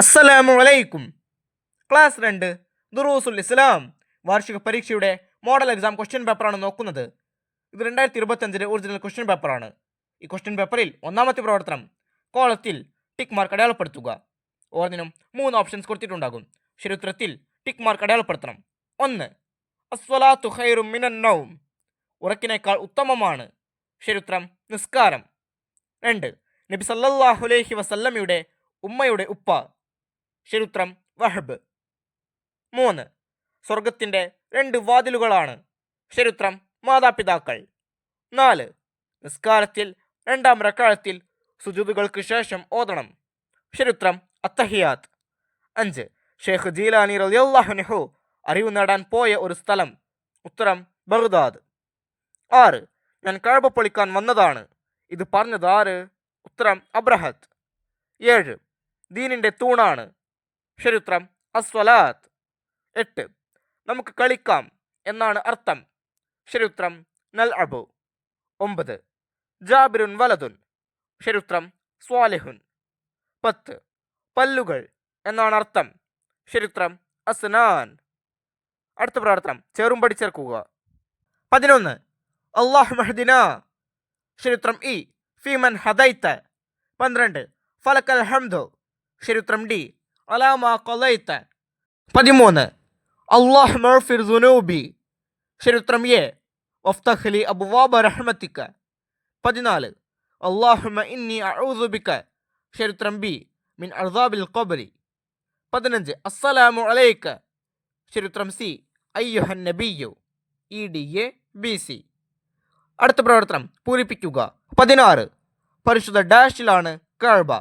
അസ്സലാമു അലൈക്കും. ക്ലാസ് 2 ദുറൂസുൽ ഇസ്ലാം വാർഷിക പരീക്ഷയുടെ മോഡൽ എക്സാം ക്വസ്റ്റ്യൻ പേപ്പറാണ് നോക്കുന്നത്. ഇത് 2025 ഒറിജിനൽ ക്വസ്റ്റ്യൻ പേപ്പറാണ്. ഈ ക്വസ്റ്റ്യൻ പേപ്പറിൽ ഒന്നാമത്തെ പ്രവർത്തനം കോളത്തിൽ ടിക്ക് മാർക്ക് അടയാളപ്പെടുത്തുക. ഓരോന്നിനും 3 ഓപ്ഷൻസ് കൊടുത്തിട്ടുണ്ടാകും. ശരിയുത്തരത്തിൽ ടിക്ക് മാർക്ക് അടയാളപ്പെടുത്തണം. 1. അസ്വലാത്തു ഖൈറും മിനൻ നൗം, ഉറക്കിനേക്കാൾ ഉത്തമമാണ്. ശരിയുത്തരം നിസ്കാരം. 2. നബി സല്ലല്ലാഹു അലൈഹി വസല്ലമയുടെ ഉമ്മയുടെ ഉപ്പ. ശരിയുത്തരം വഹബ്. 3. സ്വർഗത്തിൻ്റെ 2 വാതിലുകളാണ്. ശരിയുത്തരം മാതാപിതാക്കൾ. 4. നിസ്കാരത്തിൽ 2ാം റക്അത്തിൽ സുജൂദുകൾക്ക് ശേഷം ഓതണം. ശരിയുത്തരം അത്തഹിയാത്ത്. 5. ഷെയ്ഖ് ജീലാനി റളിയല്ലാഹു അൻഹു അറിവ് നേടാൻ പോയ ഒരു സ്ഥലം. ഉത്തരം ബഗ്ദാദ്. 6. ഞാൻ കഅബ പൊളിക്കാൻ വന്നതാണ്. ഇത് പറഞ്ഞത് ആര്? ഉത്തരം അബ്രഹത്ത്. 7. ദീനിൻ്റെ തൂണാണ്. ശരിയുത്തരം അസ്വലാത്ത്. 8. നമുക്ക് കളിക്കാം എന്നാണ് അർത്ഥം. ശരിയുത്തരം നൽഅബു. 9. ജാബിറുൻ വലതുൻ. ശരിയുത്തരം സ്വാലിഹുൻ. 10. പല്ലുകൾ എന്നാണ് അർത്ഥം. ശരിയുത്തരം അസ്നാൻ. അടുത്ത പ്രവർത്തനം ചേറുംപടി ചേർക്കുക. 11. അല്ലാഹു മഹ്ദിന. ശരിയുത്തരം ഇ ഫീമൻ ഹദൈത. 12. ഫലക്കൽ ഹംദു. ശരിയുത്തരം ഡി അലാമ ഖളൈത. 13. അല്ലാഹു മഗ്ഫിർ ദുനൂബി. ശരിയുത്തരം എ വഫ്തഹ് ലി അബ്വാബ റഹ്മതിക. 14. അല്ലാഹുമ്മ ഇന്നി അഊദു ബിക. ശരിയുത്തരം ബി മിൻ അസാബിൽ ഖബ്രി. 15. അസ്സലാമു അലൈക. ശരിയുത്തരം സി അയ്യുഹൻ നബിയ്യു. E D A B C. അടുത്ത പ്രവർത്തനം പൂരിപ്പിക്കുക. 16. പരിശുദ്ധ ഡാഷിലാണ് കഅബ.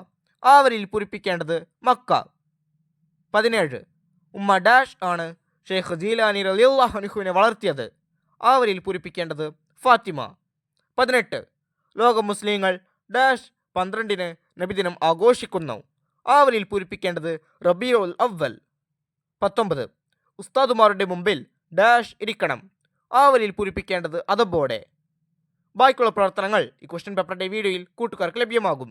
ആവരിൽ പൂരിപ്പിക്കേണ്ടത് മക്ക. 17. ഉമ്മ ഡാഷ് ആണ് ഷെയ്ഖ് ജീലാനി റളിയല്ലാഹു അൻഹുവിനെ വളർത്തിയത്. ആവരിൽ പൂരിപ്പിക്കേണ്ടത് ഫാത്തിമ. 18. ലോക മുസ്ലിങ്ങൾ ഡാഷ് 12-ന് നബിദിനം ആഘോഷിക്കുന്നു. ആവരിൽ പൂരിപ്പിക്കേണ്ടത് റബീഉൽ അവ്വൽ. 19. ഉസ്താദുമാരുടെ മുമ്പിൽ ഡാഷ് ഇരിക്കണം. ആവരിൽ പൂരിപ്പിക്കേണ്ടത് അദബോടെ. ബാക്കിയുള്ള പ്രവർത്തനങ്ങൾ ഈ ക്വസ്റ്റ്യൻ പേപ്പറിൻ്റെ വീഡിയോയിൽ കൂട്ടുകാർക്ക് ലഭ്യമാകും.